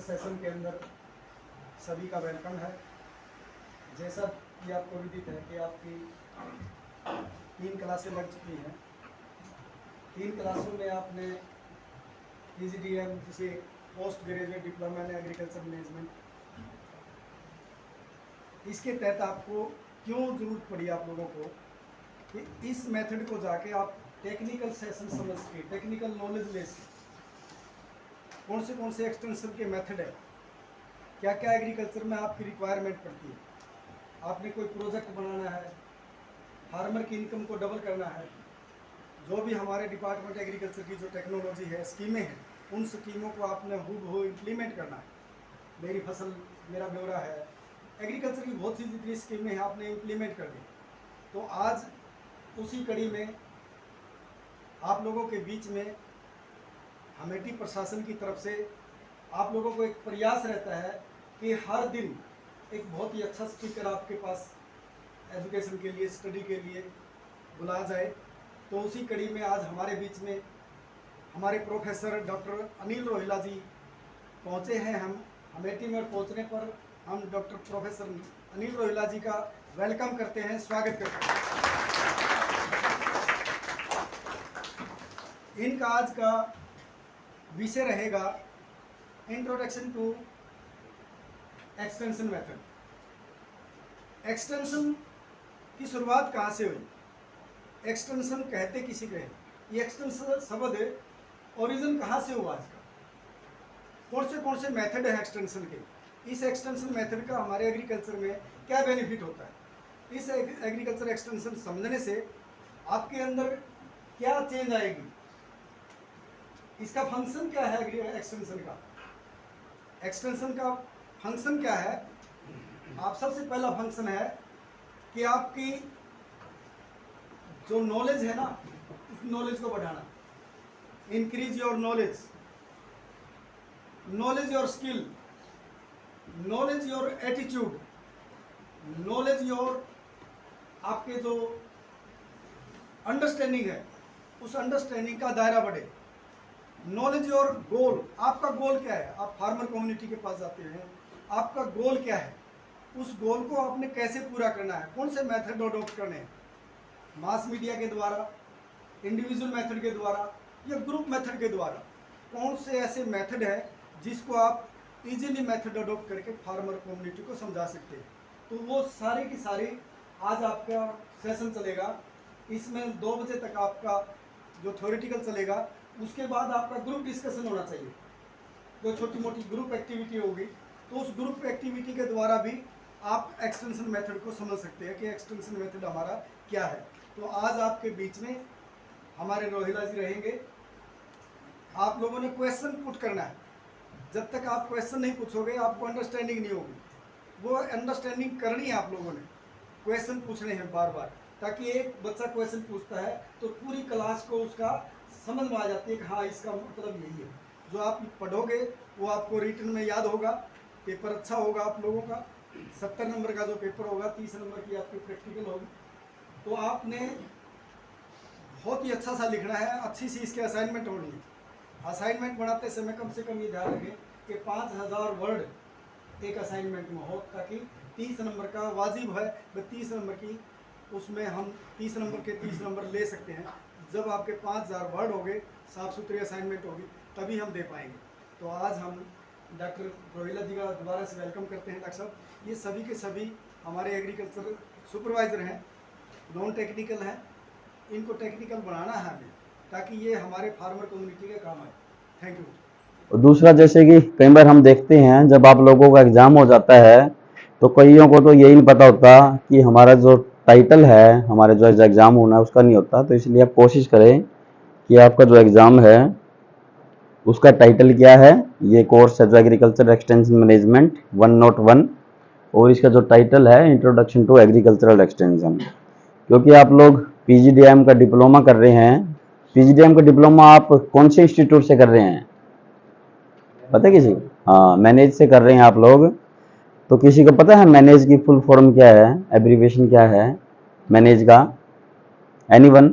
Session के अंदर सभी का वेलकम है। जैसा कि आपको विदित है कि आपकी 3 क्लासें लग चुकी हैं। 3 क्लासों में आपने PGDM जिसे post graduate diploma in agriculture management, इसके तहत आपको क्यों ज़रूरत पड़ी आप लोगों को कि इस मेथड को जाके आप टेक्निकल सेशन समझ के टेक्निकल नॉलेज ले सकें। कौन से एक्सटेंशन के मेथड है, क्या क्या एग्रीकल्चर में आपकी रिक्वायरमेंट पड़ती है। आपने कोई प्रोजेक्ट बनाना है, फार्मर की इनकम को डबल करना है, जो भी हमारे डिपार्टमेंट एग्रीकल्चर की जो टेक्नोलॉजी है, स्कीमें हैं, उन स्कीमों को आपने हूबहू इम्प्लीमेंट करना है। मेरी फसल मेरा ब्यौरा है, एग्रीकल्चर की बहुत सी जितनी स्कीमें हैं आपने इम्प्लीमेंट कर दी। तो आज उसी कड़ी में आप लोगों के बीच में अमेठी प्रशासन की तरफ से आप लोगों को एक प्रयास रहता है कि हर दिन एक बहुत ही अच्छा स्पीकर आपके पास एजुकेशन के लिए, स्टडी के लिए बुलाया जाए। तो उसी कड़ी में आज हमारे बीच में हमारे प्रोफेसर डॉक्टर अनिल रोहिला जी पहुंचे हैं। हम अमेठी में पहुंचने पर हम डॉक्टर प्रोफेसर अनिल रोहिला जी का वेलकम करते हैं, स्वागत करते हैं। इनका आज का विषय रहेगा introduction to extension method. Extension की शुरुआत कहाँ से हुई, एक्सटेंशन कहते किसी को हैं, ये एक्सटेंशन शब्द ओरिजिन कहाँ से हुआ इसका, कौन से मेथड है एक्सटेंशन के, इस एक्सटेंशन मेथड का हमारे एग्रीकल्चर में क्या बेनिफिट होता है। इस एग्रीकल्चर एक्सटेंशन समझने से आपके अंदर क्या चेंज आएगी, इसका फंक्शन क्या है। एक्सटेंशन का फंक्शन क्या है। आप सबसे पहला फंक्शन है कि आपकी जो नॉलेज है ना, उस नॉलेज को बढ़ाना, increase your knowledge, knowledge your skill, knowledge your attitude, knowledge your आपके जो अंडरस्टैंडिंग है, उस अंडरस्टैंडिंग का दायरा बढ़े। नॉलेज योर गोल, आपका गोल क्या है। आप फार्मर कम्युनिटी के पास जाते हैं, आपका गोल क्या है, उस गोल को आपने कैसे पूरा करना है, कौन से मेथड अडॉप्ट करने हैं, मास मीडिया के द्वारा, इंडिविजुअल मेथड के द्वारा या ग्रुप मेथड के द्वारा। कौन से ऐसे मेथड है जिसको आप इजीली मेथड अडॉप्ट करके फार्मर कम्युनिटी को समझा सकते हैं। तो वो सारी की सारी आज आपका सेशन चलेगा। इसमें 2 बजे तक आपका जो थ्योरेटिकल चलेगा, उसके बाद आपका ग्रुप डिस्कशन होना चाहिए। कोई छोटी मोटी ग्रुप एक्टिविटी होगी, तो उस ग्रुप एक्टिविटी के द्वारा भी आप एक्सटेंशन मेथड को समझ सकते हैं कि एक्सटेंशन मेथड हमारा क्या है। तो आज आपके बीच में हमारे रोहिला जी रहेंगे। आप लोगों ने क्वेश्चन पुट करना है। जब तक आप क्वेश्चन नहीं पूछोगे आपको अंडरस्टैंडिंग नहीं होगी। वो अंडरस्टैंडिंग करनी है आप लोगों ने, क्वेश्चन पूछने हैं बार बार, ताकि एक बच्चा क्वेश्चन पूछता है तो पूरी क्लास को उसका समझ में आ जाती है कि हाँ इसका मतलब यही है। जो आप पढ़ोगे वो आपको रिटन में याद होगा, पेपर अच्छा होगा आप लोगों का। 70 नंबर का जो पेपर होगा, 30 नंबर की आपकी प्रैक्टिकल होगी। तो आपने बहुत ही अच्छा सा लिखना है, अच्छी सी इसके असाइनमेंट होनी है। असाइनमेंट बनाते समय कम से कम ये ध्यान रखें कि 5000 वर्ड एक असाइनमेंट में हो, ताकि 30 नंबर का वाजिब है। 30 नंबर की उसमें हम 30 नंबर के 30 नंबर ले सकते हैं। जब आपके 5000 वर्ड हो गए, साफ सुथरी असाइनमेंट होगी, तभी हम दे पाएंगे। तो आज हम डॉक्टर रोहिला जी का दोबारा से वेलकम करते हैं। डॉक्टर साहब, ये सभी के सभी हमारे एग्रीकल्चर सुपरवाइज़र हैं, नॉन टेक्निकल हैं। इनको टेक्निकल बनाना है हमें, ताकि ये हमारे फार्मर कम्युनिटी के काम आए। Thank you. और दूसरा, जैसे कि कई बार हम देखते हैं जब आप लोगों का एग्ज़ाम हो जाता है तो कईयों को तो यही नहीं पता होता कि हमारा जो टाइटल है, हमारे जो एग्ज़ाम होना है उसका नहीं होता। तो इसलिए आप कोशिश करें कि आपका जो एग्ज़ाम है उसका टाइटल क्या है। ये कोर्स है जो एग्रीकल्चर एक्सटेंशन मैनेजमेंट 101, और इसका जो टाइटल है इंट्रोडक्शन टू एग्रीकल्चरल एक्सटेंशन। क्योंकि आप लोग PGDM का डिप्लोमा कर रहे हैं। PGDM का डिप्लोमा आप कौन से इंस्टीट्यूट से कर रहे हैं, पता है किसी? हाँ, मैनेज से कर रहे हैं आप लोग। तो किसी को पता है मैनेज की फुल फॉर्म क्या है, एब्रीविएशन क्या है मैनेज का? एनीवन?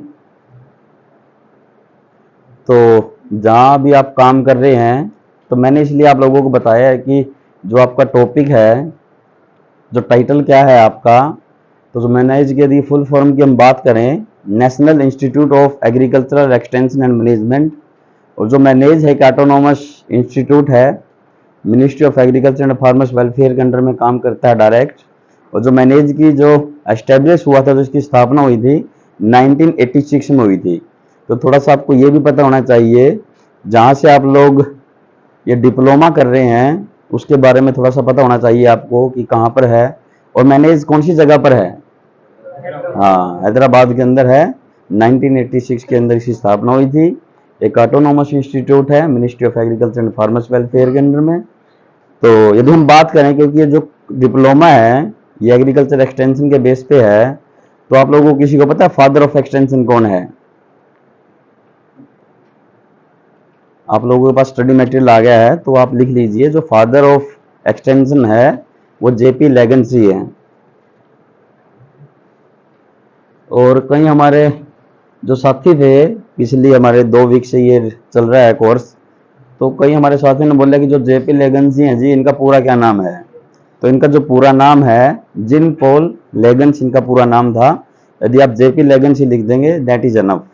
तो जहाँ भी आप काम कर रहे हैं तो मैंने इसलिए आप लोगों को बताया है कि जो आपका टॉपिक है, जो टाइटल क्या है आपका, तो जो मैनेज की यदि फुल फॉर्म की हम बात करें, national institute of agricultural extension and management, और जो मैनेज है एक ऑटोनोमस इंस्टीट्यूट है, ministry of agriculture and farmers welfare के अंडर में काम करता है डायरेक्ट। और जो मैनेज की जो एस्टेब्लिश हुआ था, जो इसकी स्थापना हुई थी 1986 में हुई थी। तो थोड़ा सा आपको ये भी पता होना चाहिए, जहाँ से आप लोग ये डिप्लोमा कर रहे हैं उसके बारे में थोड़ा सा पता होना चाहिए आपको कि कहाँ पर है और मैनेज कौन सी जगह पर है। हाँ, हैदराबाद के अंदर है। 1986 के अंदर इसकी स्थापना हुई थी। एक ऑटोनोमस इंस्टीट्यूट है ministry of agriculture and farmers welfare के अंडर में। तो यदि हम बात करें, क्योंकि ये जो डिप्लोमा है ये एग्रीकल्चर एक्सटेंशन के बेस पे है, तो आप लोगों को किसी को पता है फादर ऑफ एक्सटेंशन कौन है? आप लोगों के पास स्टडी मटेरियल आ गया है तो आप लिख लीजिए, जो फादर ऑफ एक्सटेंशन है वो जेपी लेगेंसी है। और कई हमारे जो साथी थे, पिछली हमारे 2 वीक से ये चल रहा है कोर्स, तो कई हमारे साथियों ने बोला कि जो जेपी लेगेंसी हैं जी, इनका पूरा क्या नाम है? तो इनका जो पूरा नाम है जिन पॉल लेगेंस, इनका पूरा नाम था। यदि आप जेपी लेगेंसी लिख देंगे दैट इज एनफ।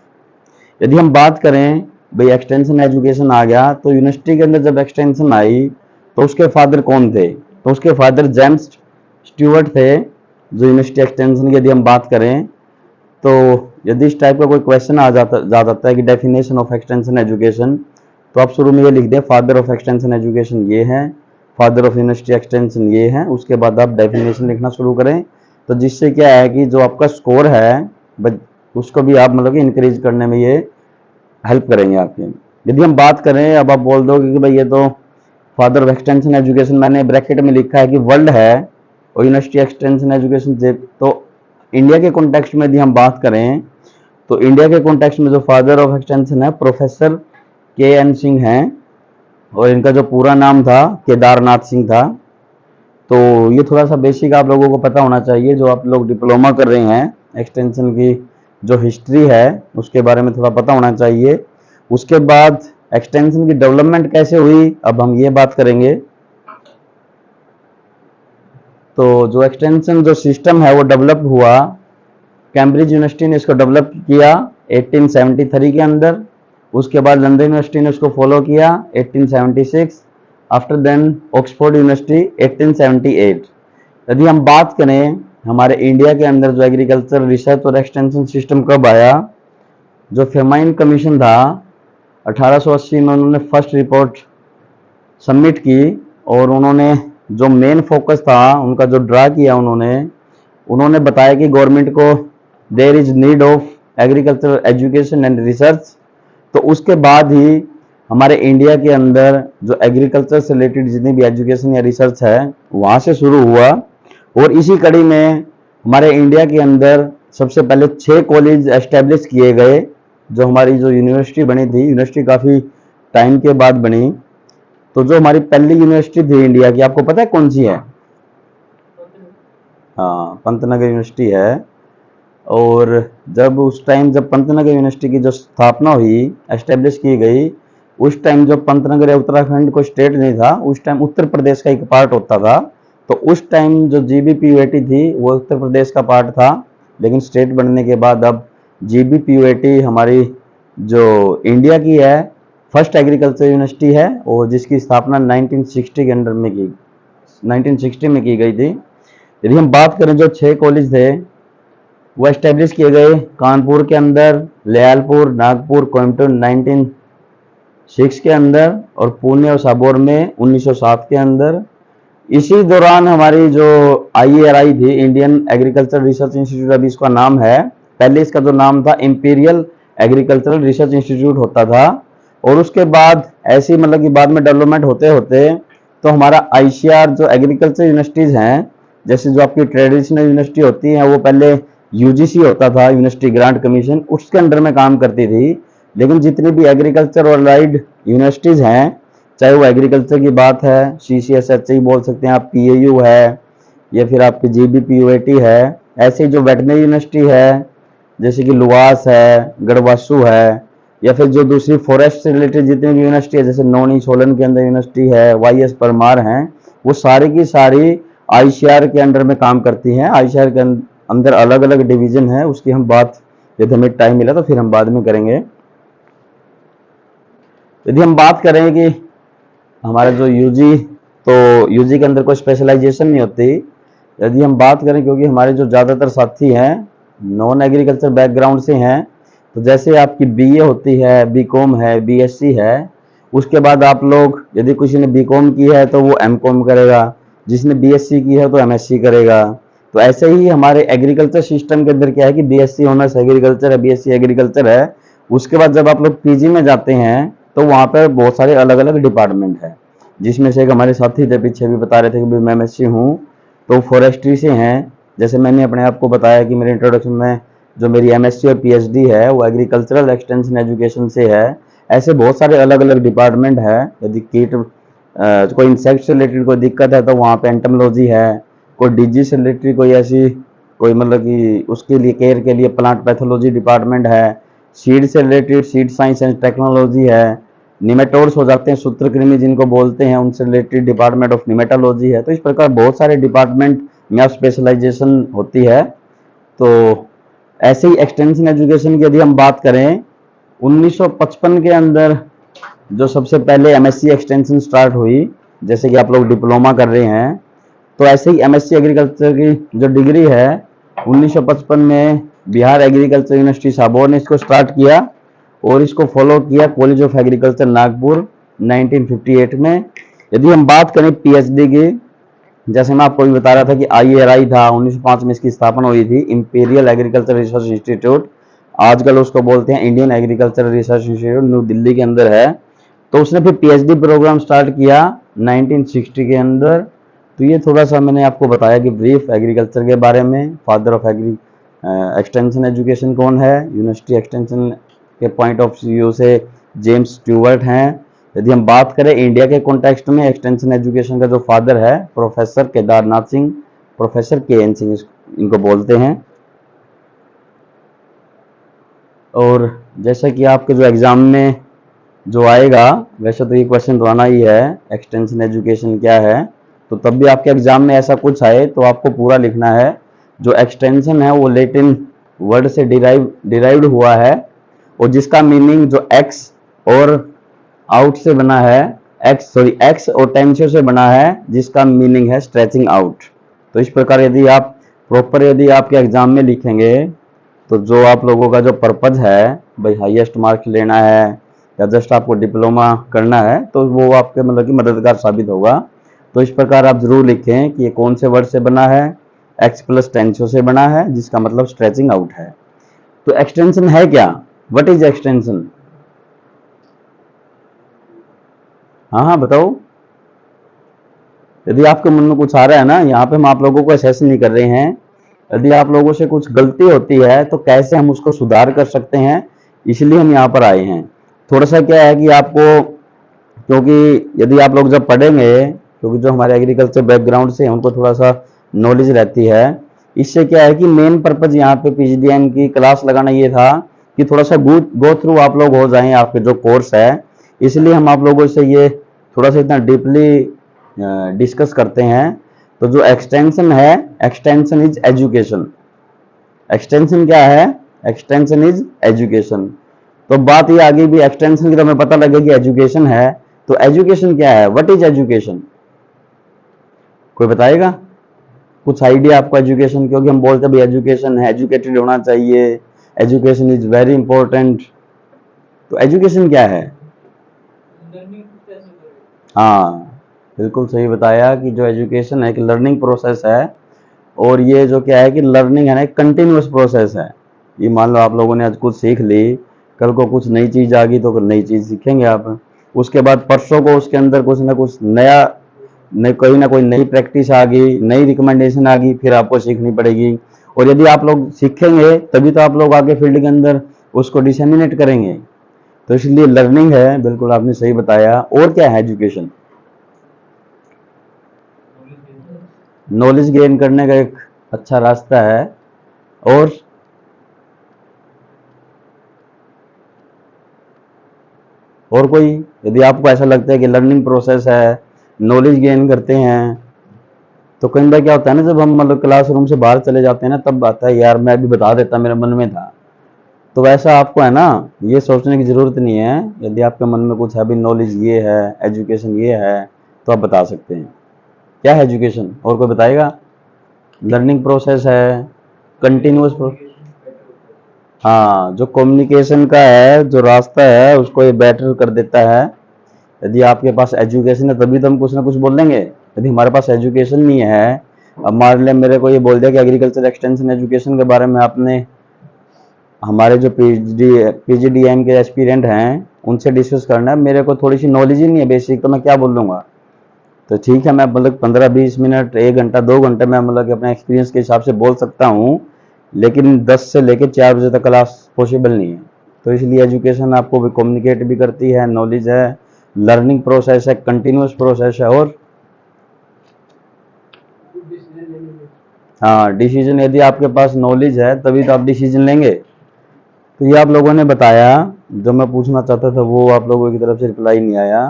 यदि हम बात करें भाई एक्सटेंशन एजुकेशन आ गया, तो यूनिवर्सिटी के अंदर जब एक्सटेंशन आई तो उसके फादर कौन थे? तो उसके फादर जेम्स स्टुअर्ट थे, जो यूनिवर्सिटी एक्सटेंशन की यदि हम बात करें। तो यदि इस टाइप का कोई क्वेश्चन आ जाता है कि डेफिनेशन ऑफ एक्सटेंशन एजुकेशन, तो आप शुरू में ये लिख दें फादर ऑफ एक्सटेंशन एजुकेशन ये है, फादर ऑफ यूनिवर्सिटी एक्सटेंशन ये है, उसके बाद आप डेफिनेशन लिखना शुरू करें। तो जिससे क्या है कि जो आपका स्कोर है उसको भी आप मतलब कि इंक्रीज करने में ये हेल्प करेंगे आपके। यदि हम बात करें, अब आप बोल दो कि भाई ये तो फादर ऑफ एक्सटेंशन एजुकेशन मैंने ब्रैकेट में लिखा है कि वर्ल्ड है और यूनिवर्सिटी एक्सटेंशन एजुकेशन, तो इंडिया के कॉन्टेक्स्ट में यदि हम बात करें तो इंडिया के कॉन्टेक्स्ट में जो फादर ऑफ एक्सटेंशन है प्रोफेसर के.एन. सिंह हैं, और इनका जो पूरा नाम था केदारनाथ सिंह था। तो ये थोड़ा सा बेसिक आप लोगों को पता होना चाहिए, जो आप लोग डिप्लोमा कर रहे हैं एक्सटेंशन की जो हिस्ट्री है उसके बारे में थोड़ा पता होना चाहिए। उसके बाद एक्सटेंशन की डेवलपमेंट कैसे हुई, अब हम ये बात करेंगे। तो जो एक्सटेंशन जो सिस्टम है वो डेवलप हुआ, कैम्ब्रिज यूनिवर्सिटी ने इसको डेवलप किया 1873 के अंदर। उसके बाद लंदन यूनिवर्सिटी ने उसको फॉलो किया 1876। After then Oxford university 1878। यदि हम बात करें हमारे इंडिया के अंदर जो एग्रीकल्चर रिसर्च और एक्सटेंशन सिस्टम कब आया, जो फेमाइन कमीशन था 1880 में उन्होंने फर्स्ट रिपोर्ट सबमिट की, और उन्होंने जो मेन फोकस था उनका जो ड्रा किया, उन्होंने बताया कि गवर्नमेंट को there is need of agriculture education and research. तो उसके बाद ही हमारे इंडिया के अंदर जो एग्रीकल्चर से रिलेटेड जितनी भी एजुकेशन या रिसर्च है वहाँ से शुरू हुआ। और इसी कड़ी में हमारे इंडिया के अंदर सबसे पहले 6 कॉलेज एस्टेब्लिश किए गए। जो हमारी जो यूनिवर्सिटी बनी थी, यूनिवर्सिटी काफ़ी टाइम के बाद बनी, तो जो हमारी पहली यूनिवर्सिटी थी इंडिया की, आपको पता है कौन सी है? हाँ, पंतनगर यूनिवर्सिटी है। और जब उस टाइम जब पंतनगर यूनिवर्सिटी की जो स्थापना हुई, एस्टेब्लिश की गई, उस टाइम जब पंतनगर या उत्तराखंड को स्टेट नहीं था, उस टाइम उत्तर प्रदेश का एक पार्ट होता था। तो उस टाइम जो जीबीपीयूएटी थी वो उत्तर प्रदेश का पार्ट था, लेकिन स्टेट बनने के बाद अब जीबीपीयूएटी हमारी जो इंडिया की है फर्स्ट एग्रीकल्चर यूनिवर्सिटी है, और जिसकी स्थापना 1960 के अंडर में 1960 में की गई थी। यदि हम बात करें जो 6 कॉलेज थे वो एस्टेब्लिश किए गए कानपुर के अंदर, लियालपुर, नागपुर, कोयम्बटूर 1906 के अंदर, और पुणे और साबौर में 1907 के अंदर। इसी दौरान हमारी जो IARI थी, इंडियन एग्रीकल्चर रिसर्च इंस्टीट्यूट, अभी इसका नाम है, पहले इसका जो नाम था इंपीरियल एग्रीकल्चरल रिसर्च इंस्टीट्यूट होता था। और उसके बाद ऐसी मतलब कि बाद में डेवलपमेंट होते होते तो हमारा ICAR जो एग्रीकल्चर यूनिवर्सिटीज़ हैं, जैसे जो आपकी ट्रेडिशनल यूनिवर्सिटी होती है वो पहले UGC होता था, यूनिवर्सिटी ग्रांट कमीशन, उसके अंडर में काम करती थी। लेकिन जितनी भी एग्रीकल्चर और अलाइड यूनिवर्सिटीज़ हैं, चाहे वो एग्रीकल्चर की बात है CCSHI बोल सकते हैं आप, PAU है, या फिर आपकी GBPUAT है, ऐसे जो वेटनरी यूनिवर्सिटी है जैसे कि लुवास है, गढ़वासु है, या फिर जो दूसरी फॉरेस्ट से रिलेटेड जितनी भी यूनिवर्सिटी है, जैसे नौनी सोलन के अंदर यूनिवर्सिटी है, YS परमार हैं, वो सारी की सारी आईसीआर के अंडर में काम करती हैं। आईसीआर के अंदर अलग अलग डिवीजन है, उसकी हम बात यदि हमें टाइम मिला तो फिर हम बाद में करेंगे। यदि हम बात करें कि हमारा जो यूजी, तो यूजी के अंदर कोई स्पेशलाइजेशन नहीं होती। यदि हम बात करें, क्योंकि हमारे जो ज़्यादातर साथी हैं नॉन एग्रीकल्चर बैकग्राउंड से हैं, तो जैसे आपकी बीए होती है, बीकॉम है, बीएससी है, उसके बाद आप लोग यदि किसी ने बीकॉम की है तो वो एमकॉम करेगा, जिसने बीएससी की है तो एमएससी करेगा। तो ऐसे ही हमारे एग्रीकल्चर सिस्टम के अंदर क्या है कि बीएससी ऑनर्स एग्रीकल्चर है, बीएससी एग्रीकल्चर है। उसके बाद जब आप लोग पीजी में जाते हैं तो वहाँ पर बहुत सारे अलग अलग डिपार्टमेंट है, जिसमें से एक हमारे साथी थे पीछे भी बता रहे थे कि मैं एमएससी हूँ, तो फॉरेस्ट्री से हैं। जैसे मैंने अपने आप को बताया कि मेरे इंट्रोडक्शन में जो मेरी एमएससी और पीएचडी है वो एग्रीकल्चरल एक्सटेंशन एजुकेशन से है। ऐसे बहुत सारे अलग अलग डिपार्टमेंट है। यदि कीट कोई इंसेक्ट से रिलेटेड कोई दिक्कत है तो वहाँ पे एंटमोलॉजी है, कोई डिजीज से रिलेटेड कोई ऐसी कोई मतलब कि उसके लिए केयर के लिए प्लांट पैथोलॉजी डिपार्टमेंट है, सीड से related seed science and technology है, निमेटोड्स हो जाते हैं सूत्रकृमि जिनको बोलते हैं, उनसे रिलेटेड डिपार्टमेंट ऑफ निमेटोलॉजी है। तो इस प्रकार बहुत सारे डिपार्टमेंट में स्पेशलाइजेशन होती है। तो ऐसे ही एक्सटेंशन एजुकेशन की यदि हम बात करें, 1955 के अंदर जो सबसे पहले एमएससी एक्सटेंशन स्टार्ट हुई, जैसे कि आप लोग डिप्लोमा कर रहे हैं, तो ऐसे ही एमएससी एग्रीकल्चर की जो डिग्री है 1955 में बिहार एग्रीकल्चर यूनिवर्सिटी साबौर ने इसको स्टार्ट किया और इसको फॉलो किया कॉलेज ऑफ एग्रीकल्चर नागपुर 1958 में। यदि हम बात करें पीएचडी की, जैसे मैं आपको भी बता रहा था कि IARI था, 1905 में इसकी स्थापना हुई थी, इंपीरियल एग्रीकल्चर रिसर्च इंस्टीट्यूट, आजकल उसको बोलते हैं Indian agriculture research institute, new Delhi के अंदर है। तो उसने फिर पीएचडी प्रोग्राम स्टार्ट किया 1960 के अंदर। तो ये थोड़ा सा मैंने आपको बताया कि ब्रीफ एग्रीकल्चर के बारे में। Father of agri extension education कौन है? यूनिवर्सिटी एक्सटेंशन के पॉइंट ऑफ व्यू से जेम्स स्टूवर्ट हैं। यदि हम बात करें इंडिया के कॉन्टेक्स्ट में, एक्सटेंशन एजुकेशन का जो फादर है professor Kedarnath Singh, professor KN Singh इनको बोलते हैं। और जैसा कि आपके जो एग्जाम में जो आएगा, वैसे तो ये क्वेश्चन तो आना ही है, एक्सटेंशन एजुकेशन क्या है, तो तब भी आपके एग्जाम में ऐसा कुछ आए तो आपको पूरा लिखना है। जो एक्सटेंशन है वो लैटिन वर्ड से डिराइव्ड हुआ है और जिसका मीनिंग जो एक्स और आउट से बना है, एक्स और टेंसियो से बना है, जिसका मीनिंग है स्ट्रेचिंग आउट। तो इस प्रकार यदि आप प्रॉपर यदि आपके एग्जाम में लिखेंगे तो जो आप लोगों का जो पर्पज है भाई हाईएस्ट मार्क्स लेना है या जस्ट आपको डिप्लोमा करना है, तो वो आपके मतलब कि मददगार साबित होगा। तो इस प्रकार आप जरूर लिखें कि ये कौन से वर्ड से बना है, एक्स प्लस टेंसियो से बना है, जिसका मतलब स्ट्रेचिंग आउट है। तो एक्सटेंशन है क्या? What is extension? हाँ हाँ बताओ। यदि आपके मन में कुछ आ रहा है ना, यहाँ पे हम आप लोगों को असेस नहीं कर रहे हैं। यदि आप लोगों से कुछ गलती होती है तो कैसे हम उसको सुधार कर सकते हैं, इसलिए हम यहाँ पर आए हैं। थोड़ा सा क्या है कि आपको, क्योंकि यदि आप लोग जब पढ़ेंगे, क्योंकि जो हमारे एग्रीकल्चर बैकग्राउंड से उनको थोड़ा सा नॉलेज रहती है, इससे क्या है कि मेन पर्पज यहाँ पे PGDM की क्लास लगाना ये था कि थोड़ा सा गो थ्रू आप लोग हो जाएं आपके जो कोर्स है। इसलिए हम आप लोगों से ये थोड़ा सा इतना डीपली डिस्कस करते हैं। तो जो एक्सटेंशन है, एक्सटेंशन इज एजुकेशन। एक्सटेंशन क्या है? Extension is education. तो बात ये आगे भी एक्सटेंशन की, तो हमें पता लगे कि एजुकेशन है, तो एजुकेशन क्या है? What is education? कोई बताएगा कुछ आइडिया आपको एजुकेशन? क्योंकि हम बोलते हैं भाई एजुकेशन है, एजुकेटेड होना चाहिए, एजुकेशन इज वेरी इंपॉर्टेंट। तो एजुकेशन क्या है? हाँ बिल्कुल सही बताया कि जो एजुकेशन है कि लर्निंग प्रोसेस है, और ये जो क्या है कि लर्निंग है ना, एक कंटिन्यूस प्रोसेस है। ये मान लो आप लोगों ने आज कुछ सीख ली, कल को कुछ नई चीज़ आ गई तो नई चीज़ सीखेंगे आप, उसके बाद परसों को उसके अंदर कुछ ना कुछ नया, कोई ना कोई नई प्रैक्टिस आ गई, नई रिकमेंडेशन आ गई, फिर आपको सीखनी पड़ेगी। और यदि आप लोग सीखेंगे तभी तो आप लोग आगे फील्ड के अंदर उसको डिसेमिनेट करेंगे। तो इसलिए लर्निंग है, बिल्कुल आपने सही बताया। और क्या है एजुकेशन? नॉलेज गेन करने का एक अच्छा रास्ता है। और और कोई, यदि आपको ऐसा लगता है कि लर्निंग प्रोसेस है, नॉलेज गेन करते हैं, तो कई बार क्या होता है ना, जब हम मतलब क्लासरूम से बाहर चले जाते हैं ना, तब आता है यार मैं अभी बता देता, मेरे मन में था। तो वैसा आपको है ना, ये सोचने की ज़रूरत नहीं है। यदि आपके मन में कुछ है, अभी नॉलेज ये है, एजुकेशन ये है, तो आप बता सकते हैं। क्या है एजुकेशन, और कोई बताएगा? लर्निंग प्रोसेस है, कंटिन्यूअस हाँ, जो कम्युनिकेशन का है, जो रास्ता है, उसको ये बेटर कर देता है। यदि आपके पास एजुकेशन है तभी तो हम कुछ ना कुछ बोल देंगे। यदि हमारे पास एजुकेशन नहीं है, अब मान लिया मेरे को ये बोल दिया कि एग्रीकल्चर एक्सटेंशन एजुकेशन के बारे में आपने हमारे जो पीजीडीएम के एस्पिरेंट हैं उनसे डिस्कस करना है, मेरे को थोड़ी सी नॉलेज ही नहीं है बेसिक, तो मैं क्या बोल दूंगा? तो ठीक है, मैं मतलब 15-20 मिनट, 1 घंटा, 2 घंटे मैं मतलब कि अपने एक्सपीरियंस के हिसाब से बोल सकता हूँ, लेकिन 10 से लेकर 4 बजे तक क्लास पॉसिबल नहीं है। तो इसलिए एजुकेशन आपको भी कम्युनिकेट भी करती है, नॉलेज है, लर्निंग प्रोसेस है, कंटिन्यूस प्रोसेस है, और हाँ, डिसीजन, यदि आपके पास नॉलेज है तभी तो आप डिसीजन लेंगे। तो ये आप लोगों ने बताया, जो मैं पूछना चाहता था वो आप लोगों की तरफ से रिप्लाई नहीं आया।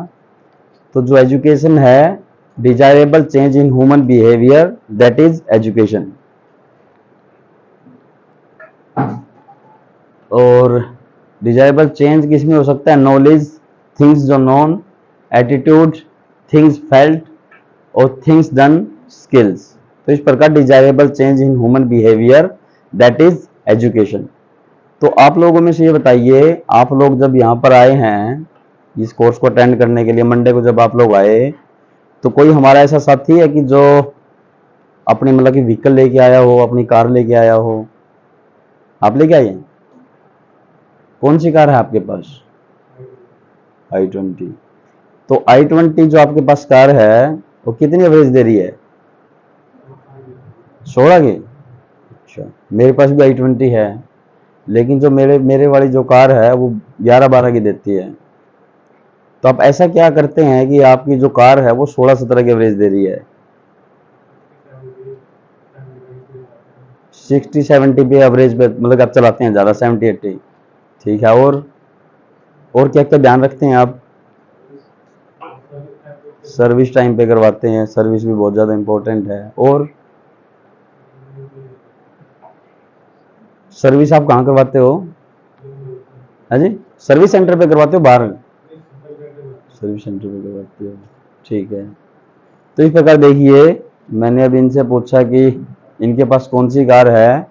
तो जो एजुकेशन है, desirable change in human behaviour, that is education. और डिजायरेबल चेंज किस में हो सकता है? नॉलेज, थिंग्स जो नोन, एटीट्यूड, थिंग्स फेल्ट, और थिंग्स डन, स्किल्स। तो इस प्रकार desirable change in human behaviour, that is education. तो आप लोगों में से ये बताइए, आप लोग जब यहाँ पर आए हैं इस कोर्स को अटेंड करने के लिए, मंडे को जब आप लोग आए, तो कोई हमारा ऐसा साथी है कि जो अपनी मतलब कि व्हीकल लेके आया हो, अपनी कार लेके आया हो? आप लेके आए हैं? कौन सी कार है आपके पास? i20। तो i20 जो आपके पास कार है, वो कितनी एवरेज दे रही है? 16 की? अच्छा, मेरे पास भी i20 है, लेकिन जो मेरे मेरे वाली जो कार है वो 11-12 की देती है। तो आप ऐसा क्या करते हैं कि आपकी जो कार है वो 16-17 की एवरेज दे रही है? 60-70 पे एवरेज पे मतलब आप चलाते हैं ज़्यादा, 70-80? ठीक है, और क्या क्या ध्यान रखते हैं आप? सर्विस टाइम पे करवाते हैं, सर्विस भी बहुत ज़्यादा इम्पोर्टेंट है। और सर्विस आप कहाँ करवाते हो? हाँ जी, सर्विस सेंटर पे करवाते हो, बाहर? सर्विस सेंटर पे करवाते हो, ठीक है। तो इस प्रकार देखिए, मैंने अब इनसे पूछा कि इनके पास कौन सी कार है,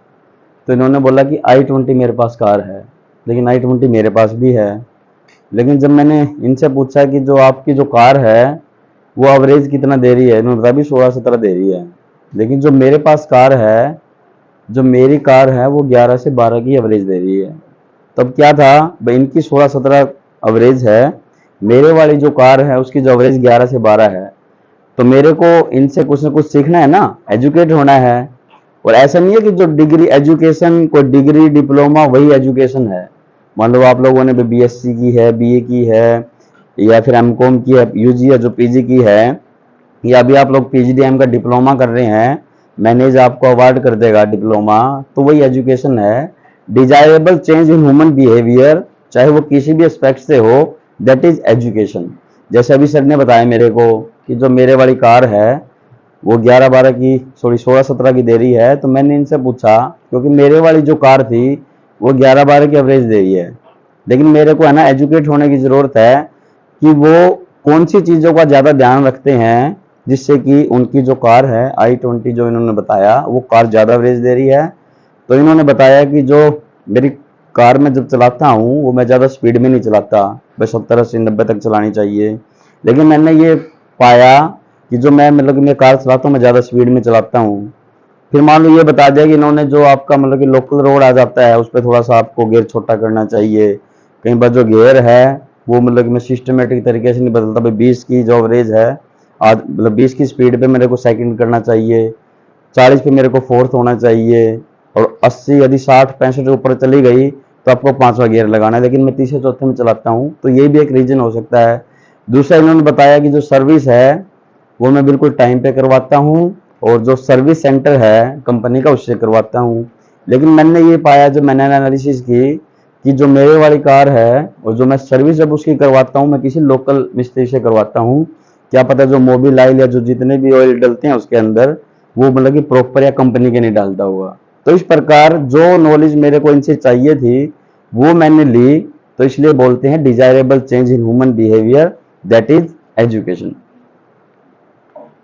तो इन्होंने बोला कि i20 मेरे पास कार है, लेकिन i20 मेरे पास भी है। लेकिन जब मैंने इनसे पूछा कि जो आपकी जो कार है वो एवरेज कितना दे रही है, इन्होंने बताया भी 16-17 दे रही है। लेकिन जो मेरे पास कार है, जो मेरी कार है, वो 11 से 12 की एवरेज दे रही है। तब क्या था भाई, इनकी 16-17 एवरेज है, मेरे वाली जो कार है उसकी जो एवरेज 11 से 12 है। तो मेरे को इनसे कुछ ना कुछ सीखना है ना, एजुकेट होना है। और ऐसा नहीं है कि जो डिग्री एजुकेशन, कोई डिग्री डिप्लोमा वही एजुकेशन है। मान लो आप लोगों ने बीएससी की है, बीए की है, या फिर एमकॉम की है, यूजी है जो पीजी की है, या अभी आप लोग पीजीडीएम का डिप्लोमा कर रहे हैं, मैनेज आपको अवार्ड कर देगा डिप्लोमा, तो वही एजुकेशन है। Desirable change in human behaviour, चाहे वो किसी भी एस्पेक्ट से हो, दैट इज एजुकेशन। जैसे अभी सर ने बताया मेरे को कि जो मेरे वाली कार है वो 11-12 की, सॉरी 16-17 की दे रही है, तो मैंने इनसे पूछा, क्योंकि मेरे वाली जो कार थी वो 11-12 की एवरेज दे रही है, लेकिन मेरे को है ना एजुकेट होने की ज़रूरत है कि वो कौन सी चीज़ों का ज़्यादा ध्यान रखते हैं, जिससे कि उनकी जो कार है i20 जो इन्होंने बताया वो कार ज़्यादा एवरेज दे रही है। तो इन्होंने बताया कि जो मेरी कार में जब चलाता हूँ वो मैं ज़्यादा स्पीड में नहीं चलाता, बस 70-80-90 तक चलानी चाहिए। लेकिन मैंने ये पाया कि जो मैं मतलब कि मैं कार चलाता हूँ मैं ज़्यादा स्पीड में चलाता हूँ। फिर मान लो ये बता दिया कि इन्होंने जो आपका मतलब कि लोकल रोड आ जाता है उस पर थोड़ा सा आपको गियर छोटा करना चाहिए। कई बार जो गियर है वो मतलब कि मैं सिस्टमेटिक तरीके से नहीं बदलता, भाई 20 की जो एवरेज है, आज मतलब 20 की स्पीड पे मेरे को सेकंड करना चाहिए, 40 पे मेरे को फोर्थ होना चाहिए, और 80 यदि 60-65 ऊपर चली गई तो आपको 5वां गियर लगाना है, लेकिन मैं तीसरे चौथे में चलाता हूँ, तो ये भी एक रीजन हो सकता है। दूसरा इन्होंने बताया कि जो सर्विस है वो मैं बिल्कुल टाइम पे करवाता हूँ, और जो सर्विस सेंटर है कंपनी का उससे करवाता हूँ। लेकिन मैंने ये पाया जब मैंने एनालिसिस की कि जो मेरे वाली कार है और जो मैं सर्विस जब उसकी करवाता हूँ, मैं किसी लोकल मिस्त्री से करवाता हूँ, क्या पता जो मोबिल ऑयल या जो जितने भी ऑयल डलते हैं उसके अंदर, वो मतलब कि प्रॉपर या कंपनी के नहीं डालता हुआ। तो इस प्रकार जो नॉलेज मेरे को इनसे चाहिए थी वो मैंने ली। तो इसलिए बोलते हैं desirable change in human behaviour, that is education.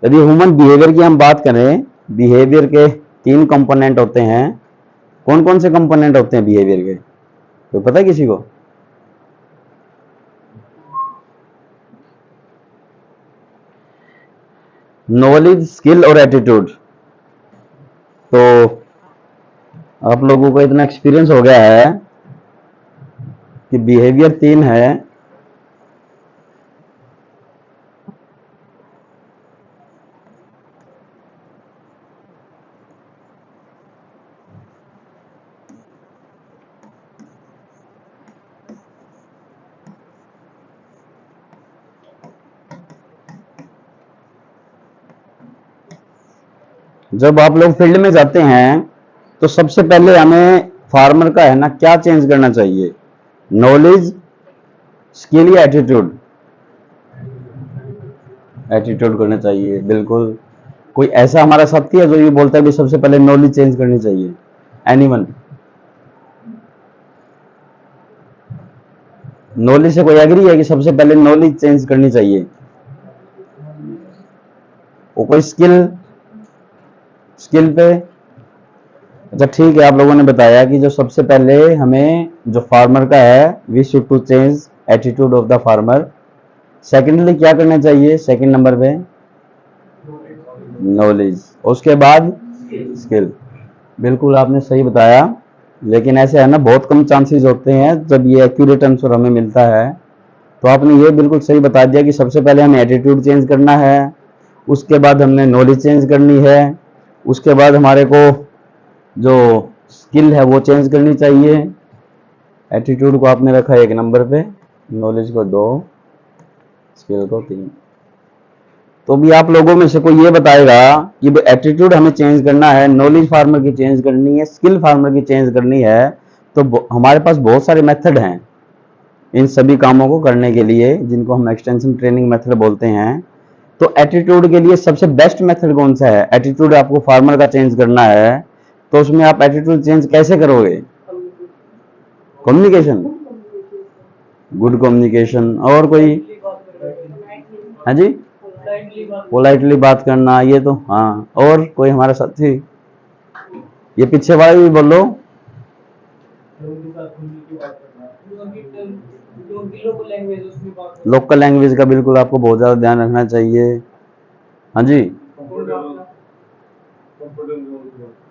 यदि ह्यूमन बिहेवियर की हम बात करें, बिहेवियर के 3 कंपोनेंट होते हैं। कौन कौन से कंपोनेंट होते हैं बिहेवियर के, तो पता है किसी को? नॉलेज, स्किल और एटीट्यूड। तो आप लोगों को इतना एक्सपीरियंस हो गया है कि बिहेवियर 3 है। जब आप लोग फील्ड में जाते हैं तो सबसे पहले हमें फार्मर का है ना क्या चेंज करना चाहिए, नॉलेज, स्किल या एटीट्यूड? एटीट्यूड करना चाहिए, बिल्कुल। कोई ऐसा हमारा साथी है जो ये बोलता है कि सबसे पहले नॉलेज चेंज करनी चाहिए? एनीवन? नॉलेज से कोई एग्री है कि सबसे पहले नॉलेज चेंज करनी चाहिए? वो कोई स्किल, स्किल पे? अच्छा ठीक है, आप लोगों ने बताया कि जो सबसे पहले हमें जो फार्मर का है, we should to change attitude of the farmer. Secondly क्या करना चाहिए सेकंड नंबर पे? नॉलेज। उसके बाद स्किल। बिल्कुल आपने सही बताया, लेकिन ऐसे है ना बहुत कम चांसेस होते हैं जब ये एक्यूरेट आंसर हमें मिलता है। तो आपने ये बिल्कुल सही बता दिया कि सबसे पहले हमें एटीट्यूड चेंज करना है, उसके बाद हमने नॉलेज चेंज करनी है, उसके बाद हमारे को जो स्किल है वो चेंज करनी चाहिए। एटीट्यूड को आपने रखा 1 नंबर पे, नॉलेज को 2, स्किल को 3। तो भी आप लोगों में से कोई ये बताएगा कि एटीट्यूड हमें चेंज करना है, नॉलेज फार्मर की चेंज करनी है, स्किल फार्मर की चेंज करनी है, तो हमारे पास बहुत सारे मेथड हैं इन सभी कामों को करने के लिए, जिनको हम एक्सटेंशन ट्रेनिंग मेथड बोलते हैं। तो एटीट्यूड के लिए सबसे बेस्ट मेथड कौन सा है? एटीट्यूड आपको फार्मर का चेंज करना है, तो उसमें आप एटीट्यूड चेंज कैसे करोगे? Communication, good communication. और कोई? हाँ जी, पोलाइटली बात करना, ये तो हाँ। और कोई हमारा साथी? ये पीछे वाले भी बोलो। लोकल लैंग्वेज का बिल्कुल आपको बहुत ज्यादा ध्यान रखना चाहिए। हाँ जी,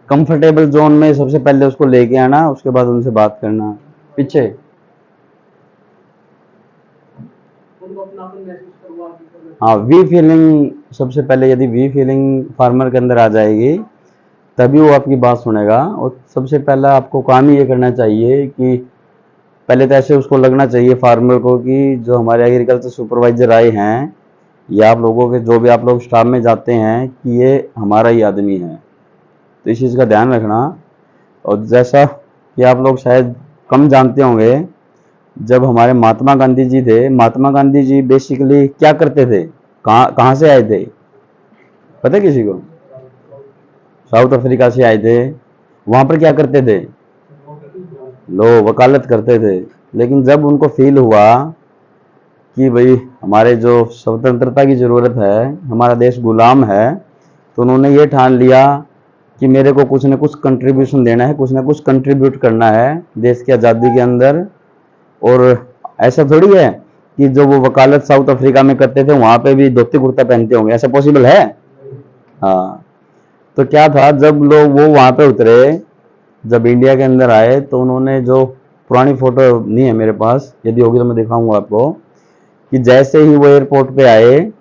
कंफर्टेबल जोन में सबसे पहले उसको लेके आना, उसके बाद उनसे बात करना। पीछे हाँ, वी फीलिंग सबसे पहले। यदि वी फीलिंग फार्मर के अंदर आ जाएगी तभी वो आपकी बात सुनेगा। और सबसे पहला आपको काम ही ये करना चाहिए कि पहले तो ऐसे उसको लगना चाहिए फार्मर को कि जो हमारे एग्रीकल्चर सुपरवाइजर आए हैं या आप लोगों के जो भी आप लोग स्टाफ में जाते हैं कि ये हमारा ही आदमी है। तो इस चीज़ का ध्यान रखना। और जैसा कि आप लोग शायद कम जानते होंगे, जब हमारे महात्मा गांधी जी थे, महात्मा गांधी जी बेसिकली क्या करते थे, कहाँ कहाँ से आए थे, पता है किसी को? साउथ अफ्रीका से आए थे। वहां पर क्या करते थे? लो वकालत करते थे। लेकिन जब उनको फील हुआ कि भाई हमारे जो स्वतंत्रता की ज़रूरत है, हमारा देश गुलाम है, तो उन्होंने ये ठान लिया कि मेरे को कुछ न कुछ कंट्रीब्यूशन देना है, कुछ न कुछ कंट्रीब्यूट करना है देश की आज़ादी के अंदर। और ऐसा थोड़ी है कि जो वो वकालत साउथ अफ्रीका में करते थे वहां पे भी धोती कुर्ता पहनते होंगे, ऐसा पॉसिबल है? हाँ। तो क्या था, जब लोग वो वहां पे उतरे, जब इंडिया के अंदर आए, तो उन्होंने जो पुरानी फोटो नहीं है मेरे पास, यदि होगी तो मैं दिखाऊंगा आपको, कि जैसे ही वो एयरपोर्ट पे आए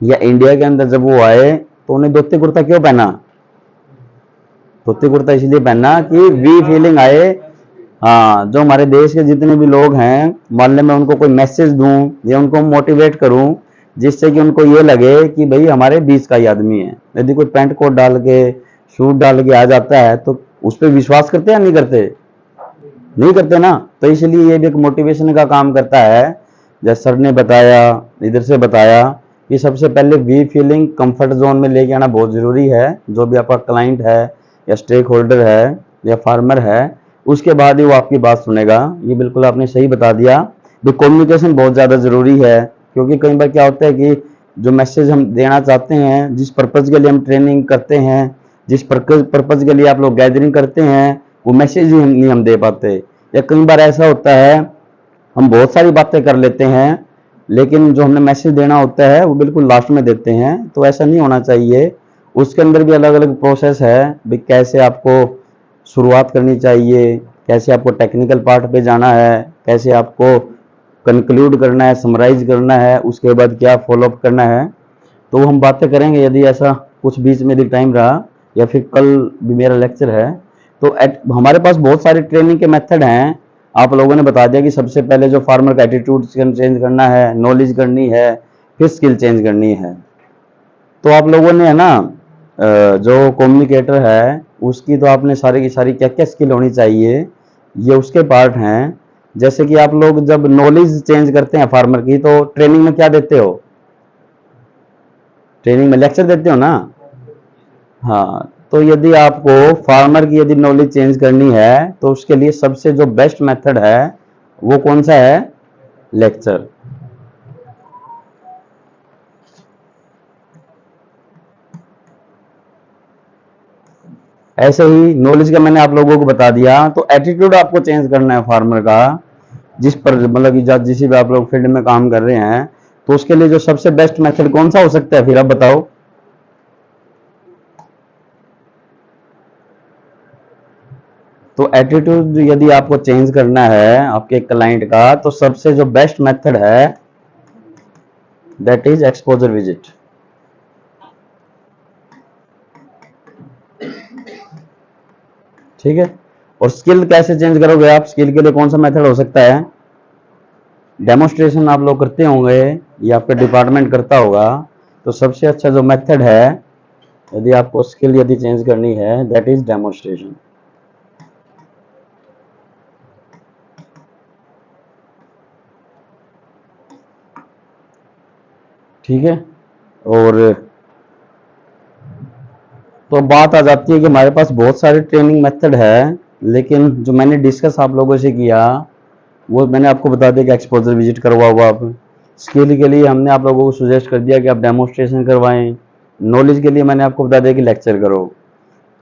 या इंडिया के अंदर जब वो आए तो उन्हें धोती कुर्ता क्यों पहना? धोती कुर्ता इसलिए पहना कि वी फीलिंग आए। हाँ, जो हमारे देश के जितने भी लोग हैं, मोहल्ले में उनको कोई मैसेज दूं या उनको मोटिवेट करूं, जिससे कि उनको ये लगे कि भाई हमारे बीच का ही आदमी है। यदि कोई पैंट कोट डाल के, शूट डाल के आ जाता है तो उस पर विश्वास करते या नहीं करते? नहीं करते ना। तो इसलिए ये भी एक मोटिवेशन का काम करता है। जैसे सर ने बताया, इधर से बताया कि सबसे पहले वी फीलिंग कंफर्ट जोन में लेके आना बहुत ज़रूरी है। जो भी आपका क्लाइंट है या स्टेक होल्डर है या फार्मर है, उसके बाद ही वो आपकी बात सुनेगा। ये बिल्कुल आपने सही बता दिया। तो कम्युनिकेशन बहुत ज़्यादा ज़रूरी है, क्योंकि कई बार क्या होता है कि जो मैसेज हम देना चाहते हैं, जिस पर्पज़ के लिए हम ट्रेनिंग करते हैं, जिस पर्पज़ के लिए आप लोग गैदरिंग करते हैं, वो मैसेज ही नहीं हम दे पाते। या कई बार ऐसा होता है हम बहुत सारी बातें कर लेते हैं, लेकिन जो हमने मैसेज देना होता है वो बिल्कुल लास्ट में देते हैं। तो ऐसा नहीं होना चाहिए। उसके अंदर भी अलग अलग प्रोसेस है भी, कैसे आपको शुरुआत करनी चाहिए, कैसे आपको टेक्निकल पार्ट पे जाना है, कैसे आपको कंक्लूड करना है, समराइज करना है, उसके बाद क्या फॉलोअप करना है। तो वो हम बातें करेंगे यदि ऐसा कुछ बीच में यदि टाइम रहा, या फिर कल भी मेरा लेक्चर है। तो हमारे पास बहुत सारे ट्रेनिंग के मेथड हैं। आप लोगों ने बता दिया कि सबसे पहले जो फार्मर का एटीट्यूड चेंज करना है, नॉलेज करनी है, फिर स्किल चेंज करनी है। तो आप लोगों ने है ना, जो कम्युनिकेटर है उसकी तो आपने सारी की सारी क्या क्या स्किल होनी चाहिए, ये उसके पार्ट हैं। जैसे कि आप लोग जब नॉलेज चेंज करते हैं फार्मर की, तो ट्रेनिंग में क्या देते हो? ट्रेनिंग में लेक्चर देते हो ना। हाँ, तो यदि आपको फार्मर की यदि नॉलेज चेंज करनी है, तो उसके लिए सबसे जो बेस्ट मेथड है वो कौन सा है? लेक्चर। ऐसे ही नॉलेज का मैंने आप लोगों को बता दिया। तो एटीट्यूड आपको चेंज करना है फार्मर का, जिस पर मतलब कि जिस भी आप लोग फील्ड में काम कर रहे हैं। तो उसके लिए जो सबसे बेस्ट मेथड कौन सा हो सकता है, फिर आप बताओ। तो एटीट्यूड यदि आपको चेंज करना है आपके क्लाइंट का, तो सबसे जो बेस्ट मेथड है दैट इज एक्सपोजर विजिट। ठीक है। और स्किल कैसे चेंज करोगे आप? स्किल के लिए कौन सा मेथड हो सकता है? डेमोस्ट्रेशन आप लोग करते होंगे या आपका डिपार्टमेंट करता होगा। तो सबसे अच्छा जो मेथड है यदि आपको स्किल यदि चेंज करनी है, दैट इज डेमोस्ट्रेशन। ठीक है। और तो बात आ जाती है कि हमारे पास बहुत सारे ट्रेनिंग मेथड है, लेकिन जो मैंने डिस्कस आप लोगों से किया वो मैंने आपको बता दिया कि एक्सपोजर विजिट करवाओ आप। स्किल के लिए हमने आप लोगों को सुजेस्ट कर दिया कि आप डेमोस्ट्रेशन करवाएं। नॉलेज के लिए मैंने आपको बता दिया कि लेक्चर करो।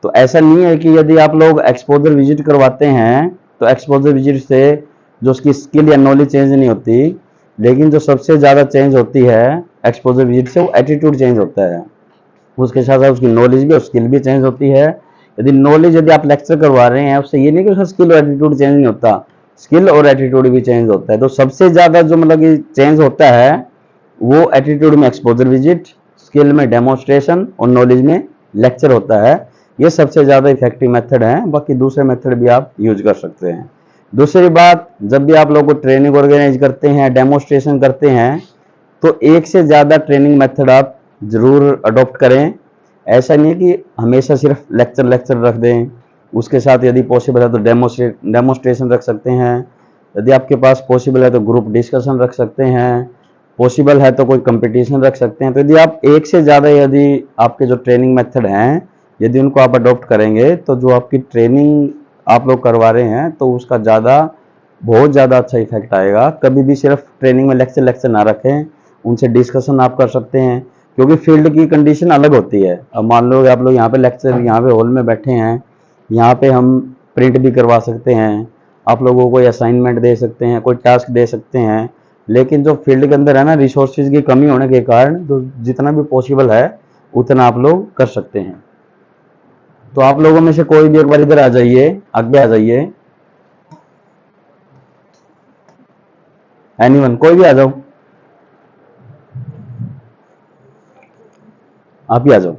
तो ऐसा नहीं है कि यदि आप लोग एक्सपोजर विजिट करवाते हैं तो एक्सपोजर विजिट से जो उसकी स्किल या नॉलेज चेंज नहीं होती, लेकिन जो सबसे ज़्यादा चेंज होती है एक्सपोजर विजिट से, वो एटीट्यूड चेंज होता है। उसके साथ साथ उसकी नॉलेज भी और स्किल भी चेंज होती है। यदि नॉलेज यदि आप लेक्चर करवा रहे हैं, उससे ये नहीं कि उसका स्किल और एटीट्यूड चेंज नहीं होता, स्किल और एटीट्यूड भी चेंज होता है। तो सबसे ज़्यादा जो मतलब कि चेंज होता है वो एटीट्यूड में एक्सपोजर विजिट, स्किल में डेमोस्ट्रेशन और नॉलेज में लेक्चर होता है। ये सबसे ज़्यादा इफेक्टिव मेथड है। बाकी दूसरे मेथड भी आप यूज कर सकते हैं। दूसरी बात, जब भी आप लोग को ट्रेनिंग ऑर्गेनाइज करते हैं, डेमोस्ट्रेशन करते हैं, तो एक से ज़्यादा ट्रेनिंग मेथड आप ज़रूर अडॉप्ट करें। ऐसा नहीं है कि हमेशा सिर्फ लेक्चर लेक्चर रख दें। उसके साथ यदि पॉसिबल है तो डेमोस्ट्रेशन रख सकते हैं। यदि आपके पास पॉसिबल है तो ग्रुप डिस्कशन रख सकते हैं। पॉसिबल है तो कोई कंपटीशन रख सकते हैं। तो यदि आप एक से ज़्यादा यदि आपके जो ट्रेनिंग मेथड हैं यदि उनको आप अडॉप्ट करेंगे, तो जो आपकी ट्रेनिंग आप लोग करवा रहे हैं तो उसका बहुत ज़्यादा अच्छा इफेक्ट आएगा। कभी भी सिर्फ ट्रेनिंग में लेक्चर लेक्चर ना रखें, उनसे डिस्कशन आप कर सकते हैं, क्योंकि फील्ड की कंडीशन अलग होती है। अब मान लो आप लोग यहाँ पे लेक्चर यहाँ पे हॉल में बैठे हैं, यहाँ पे हम प्रिंट भी करवा सकते हैं, आप लोगों को असाइनमेंट दे सकते हैं, कोई टास्क दे सकते हैं। लेकिन जो फील्ड के अंदर है ना, रिसोर्सेज की कमी होने के कारण जो जितना भी पॉसिबल है उतना आप लोग कर सकते हैं। तो आप लोगों में से कोई भी एक बार इधर आ जाइए, आगे आ जाइए। एनीवन, कोई भी आ जाओ, आप ही आ जाओ।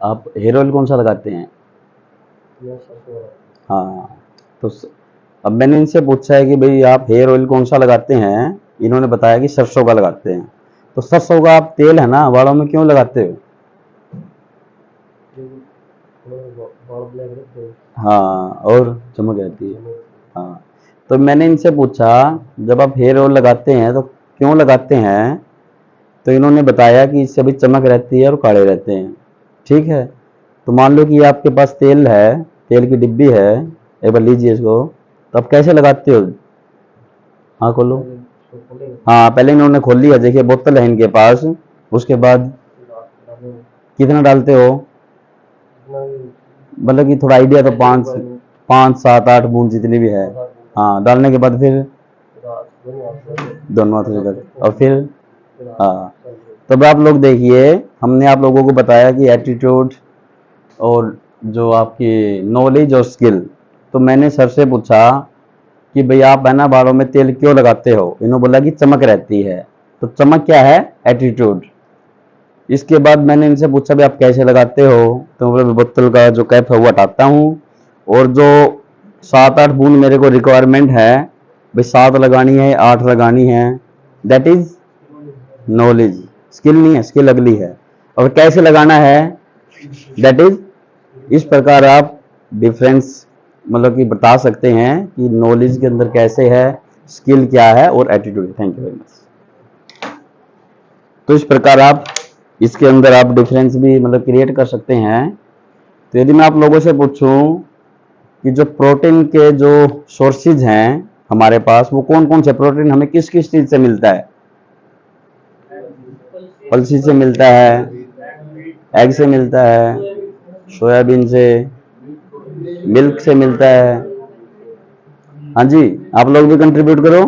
आप हेयर ऑयल कौन सा लगाते हैं? हाँ। तो अब मैंने इनसे पूछा है कि भाई आप हेयर ऑयल कौन सा लगाते हैं, इन्होंने बताया कि सरसों का लगाते हैं। तो सरसों का आप तेल है ना बालों में क्यों लगाते हो? हाँ, और चमक रहती है। हाँ, तो मैंने इनसे पूछा जब आप हेयर ऑयल लगाते हैं तो क्यों लगाते हैं, तो इन्होंने बताया कि इससे भी चमक रहती है और काले रहते हैं। ठीक है, तो मान लो कि ये आपके पास तेल है, तेल की डिब्बी है, एक बार लीजिए इसको, तो आप कैसे लगाते हो? हाँ खोलो। हाँ, पहले इन्होंने खोल लिया, देखिए बोतल है इनके पास, उसके बाद कितना डालते हो? मतलब कि थोड़ा आइडिया तो पाँच पाँच सात आठ बूंद जितनी भी है। हाँ, डालने के बाद फिर दोनों हाथों से कर और फिर हाँ। तब आप लोग देखिए, हमने आप लोगों को बताया कि एटीट्यूड और जो आपकी नॉलेज और स्किल, तो मैंने सर से पूछा कि भाई आप है ना बालों में तेल क्यों लगाते हो? इन्होंने बोला कि चमक रहती है। तो चमक क्या है? एटीट्यूड। इसके बाद मैंने इनसे पूछा भाई आप कैसे लगाते हो? तो मतलब बोतल का जो कैप है वो हटाता हूँ, और जो 7-8 बूंद मेरे को रिक्वायरमेंट है, भाई 7 लगानी है 8 लगानी है, दैट इज नॉलेज। स्किल नहीं है, स्किल अगली है। और कैसे लगाना है, दैट इज, इस प्रकार आप डिफरेंस मतलब कि बता सकते हैं कि नॉलेज के अंदर कैसे है, स्किल क्या है और attitude. Thank you very much. तो इस प्रकार आप इसके अंदर आप डिफरेंस भी मतलब क्रिएट कर सकते हैं। तो यदि मैं आप लोगों से पूछूं कि जो प्रोटीन के जो सोर्सेज हैं हमारे पास, वो कौन कौन से प्रोटीन हमें किस किस चीज से मिलता है? पल्सी से मिलता है, एग से मिलता है, सोयाबीन से, मिल्क से मिलता है। हाँ जी, आप लोग भी कंट्रीब्यूट करो।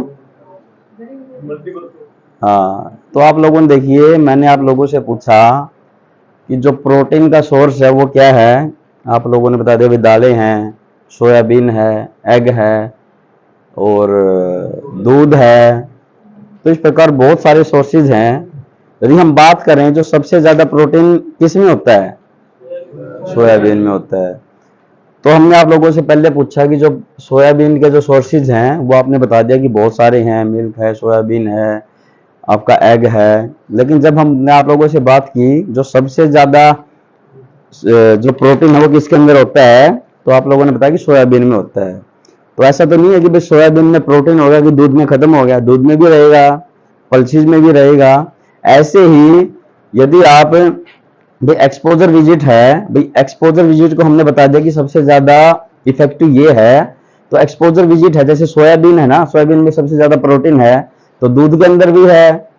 हाँ, तो आप लोगों ने देखिए, मैंने आप लोगों से पूछा कि जो प्रोटीन का सोर्स है वो क्या है। आप लोगों ने बता दिया भी दालें हैं, सोयाबीन है, एग है और दूध है। तो इस प्रकार बहुत सारे सोर्सेज हैं। यदि हम बात करें जो सबसे ज्यादा प्रोटीन किस में होता है? सोयाबीन में होता है। तो हमने आप लोगों से पहले पूछा कि जो सोयाबीन के जो सोर्सेज हैं वो आपने बता दिया कि बहुत सारे हैं, मिल्क है, सोयाबीन है, आपका एग है। लेकिन जब हमने आप लोगों से बात की जो सबसे ज्यादा जो प्रोटीन है वो किसके अंदर होता है, तो आप लोगों ने बताया कि सोयाबीन में होता है। तो ऐसा तो नहीं है कि भाई सोयाबीन में प्रोटीन होगा कि दूध में खत्म हो गया, दूध में भी रहेगा, पल्सीज में भी रहेगा। ऐसे ही यदि आप भाई एक्सपोजर विजिट है, भाई एक्सपोजर विजिट को हमने बता दिया कि सबसे ज्यादा इफेक्टिव ये है। तो एक्सपोजर विजिट है, जैसे सोयाबीन है ना, सोयाबीन में सबसे ज्यादा प्रोटीन है, तो दूध के अंदर भी है,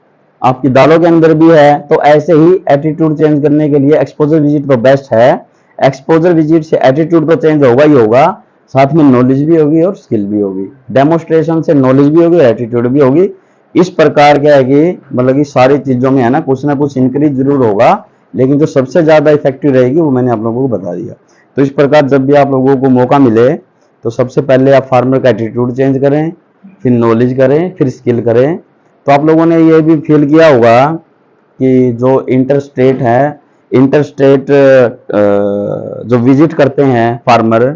आपकी दालों के अंदर भी है। तो ऐसे ही एटीट्यूड चेंज करने के लिए एक्सपोजर विजिट तो बेस्ट है। एक्सपोजर विजिट से एटीट्यूड तो चेंज होगा ही होगा, साथ में नॉलेज भी होगी और स्किल भी होगी। डेमोस्ट्रेशन से नॉलेज भी होगी, एटीट्यूड भी होगी। इस प्रकार क्या है कि मतलब कि सारी चीजों में है ना कुछ इंक्रीज जरूर होगा, लेकिन जो सबसे ज्यादा इफेक्टिव रहेगी वो मैंने आप लोगों को बता दिया। तो इस प्रकार जब भी आप लोगों को मौका मिले तो सबसे पहले आप फार्मर का एटीट्यूड चेंज करें, फिर नॉलेज करें, फिर स्किल करें। तो आप लोगों ने ये भी फील किया होगा कि जो इंटर स्टेट है, इंटर स्टेट जो विजिट करते हैं फार्मर,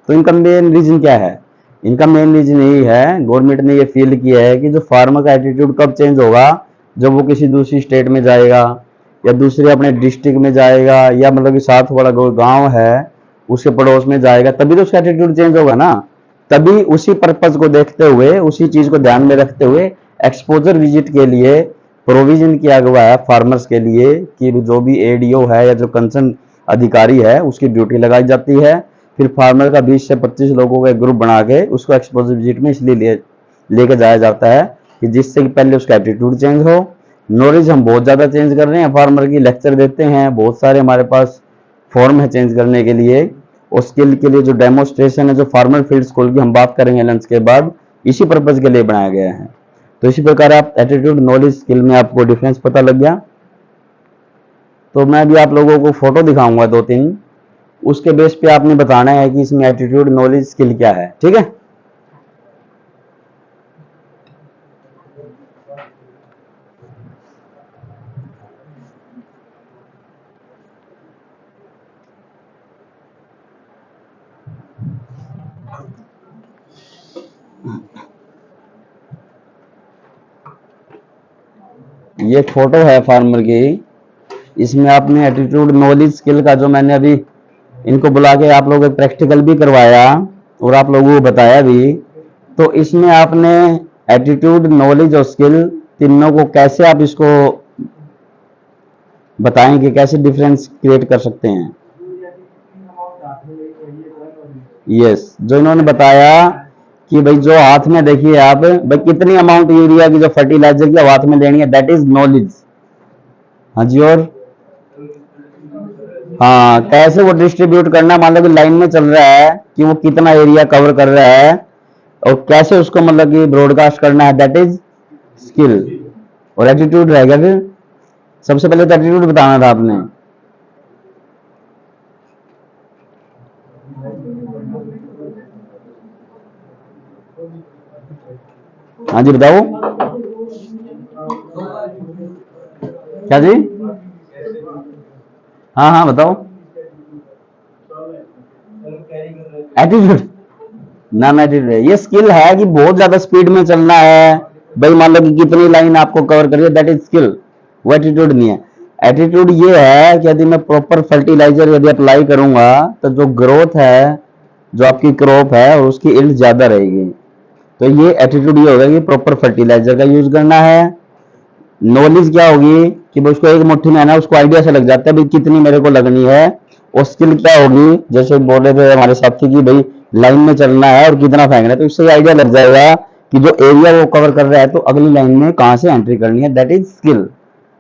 तो इनका मेन रीजन क्या है? इनका मेन रीजन यही है, गवर्नमेंट ने ये फील किया है कि जो फार्मर का एटीट्यूड कब चेंज होगा, जब वो किसी दूसरी स्टेट में जाएगा या दूसरे अपने डिस्ट्रिक्ट में जाएगा, या मतलब कि साथ वाला गांव है उसके पड़ोस में जाएगा, तभी तो उसका एटीट्यूड चेंज होगा ना। तभी उसी पर्पज को देखते हुए, उसी चीज को ध्यान में रखते हुए एक्सपोजर विजिट के लिए प्रोविजन किया गया है फार्मर्स के लिए कि जो भी एडीओ है या जो कंसर्न अधिकारी है उसकी ड्यूटी लगाई जाती है। फिर फार्मर का 20 से 25 लोगों का एक ग्रुप बना के उसको एक्सपोजर विजिट में इसलिए लेके जाया जाता है कि जिससे कि पहले उसका एटीट्यूड चेंज हो। नॉलेज हम बहुत ज़्यादा चेंज कर रहे हैं, फार्मर की लेक्चर देते हैं, बहुत सारे हमारे पास फॉर्म है चेंज करने के लिए। और स्किल के लिए जो डेमोस्ट्रेशन है, जो फार्मर फील्ड स्कूल की हम बात करेंगे लंच के बाद, इसी पर्पज के लिए बनाया गया है। तो इसी प्रकार आप एटीट्यूड नॉलेज स्किल में आपको डिफरेंस पता लग गया। तो मैं भी आप लोगों को फोटो दिखाऊंगा 2-3, उसके बेस पे आपने बताना है कि इसमें एटीट्यूड नॉलेज स्किल क्या है। ठीक है? ये फोटो है फार्मर की। इसमें आपने एटीट्यूड नॉलेज स्किल का जो मैंने अभी इनको बुला के आप लोगों को प्रैक्टिकल भी करवाया और आप लोगों को बताया भी, तो इसमें आपने एटीट्यूड नॉलेज और स्किल तीनों को कैसे आप इसको बताएंगे, कैसे डिफरेंस क्रिएट कर सकते हैं। यस, जो इन्होंने बताया कि भाई जो हाथ में देखिए आप, भाई कितनी अमाउंट यूरिया की जो फर्टिलाइजर की हाथ में लेनी है, दैट इज नॉलेज। हाँ जी, और हाँ, कैसे वो डिस्ट्रीब्यूट करना, मान लो कि लाइन में चल रहा है कि वो कितना एरिया कवर कर रहा है और कैसे उसको मतलब कि ब्रॉडकास्ट करना है, दैट इज स्किल। और एटीट्यूड रहेगा फिर, सबसे पहले तो एटीट्यूड बताना था आपने। हाँ जी, बताओ क्या जी। हाँ हाँ बताओ। एटीट्यूड ना, एटीट्यूड है, ये स्किल है कि बहुत ज्यादा स्पीड में चलना है, भाई मान लो कि कितनी लाइन आपको कवर करिए, दैट इज स्किल। वो एटीट्यूड नहीं है। एटीट्यूड ये है कि यदि मैं प्रॉपर फर्टिलाइजर यदि अप्लाई करूंगा तो जो ग्रोथ है, जो आपकी क्रॉप है, और उसकी यील्ड ज्यादा रहेगी। तो ये एटीट्यूड ये होगा कि प्रॉपर फर्टिलाइजर का यूज करना है। नॉलेज क्या होगी कि भाई उसको एक मुट्ठी में है ना, उसको आइडिया से लग जाता है भाई कितनी मेरे को लगनी है। और स्किल क्या होगी, जैसे बोल रहे थे हमारे साथी की, भाई लाइन में चलना है और कितना फेंकना है, तो इससे आइडिया लग जाएगा कि जो एरिया वो कवर कर रहा है तो अगली लाइन में कहां से एंट्री करनी है, दैट इज स्किल।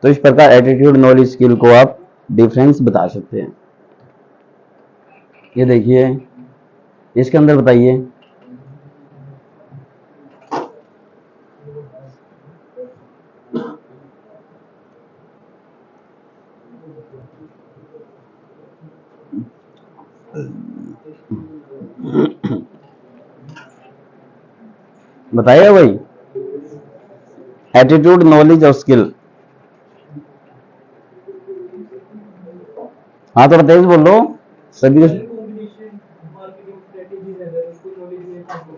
तो इस प्रकार एटीट्यूड नॉलेज स्किल को आप डिफरेंस बता सकते हैं। ये देखिए, इसके अंदर बताइए। बताइए भाई, एटीट्यूड नॉलेज और स्किल। हाँ तो बताइए, बोलो सभी।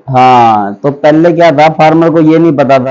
हाँ, तो पहले क्या था, फार्मर को ये नहीं पता था